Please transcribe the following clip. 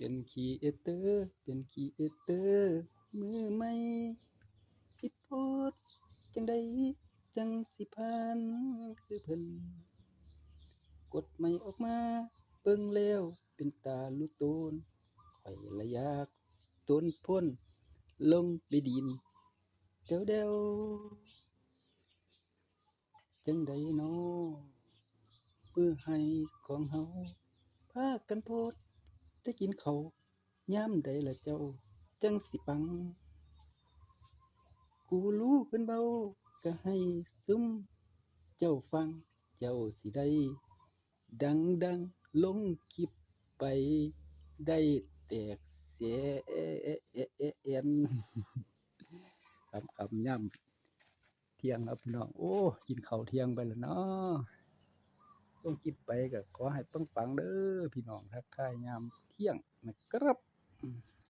เป็นครีเอเตอร์เป็นครีเอเตอร์มือใหม่สิโพสต์จั่งใดจั่งสิผ่านคือเพิ่นกฎใหม่ออกมาเบิ่งแล้วเป็นตาลุโตนข้อยละอยากโตนพ่นลงไปดินแด่วๆจั่งใดน้อเพื่อให้ของเฮาพากันโพสต์ได้กินข้าวยามใดล่ะเจ้าจั่งสิปัง กูรู้เพิ่นเว้าก็ให้ซุมเจ้าฟังเจ้าสิได้ดังลงคลิปไปได้แตกแสนครับยามเที่ยงครับพี่น้องโอ้กินข้าวเที่ยงไปแล้วเนาะลงคลิปไปก็ขอให้ปังๆเด้อพี่น้องทักทายยามเที่ยงนะครับ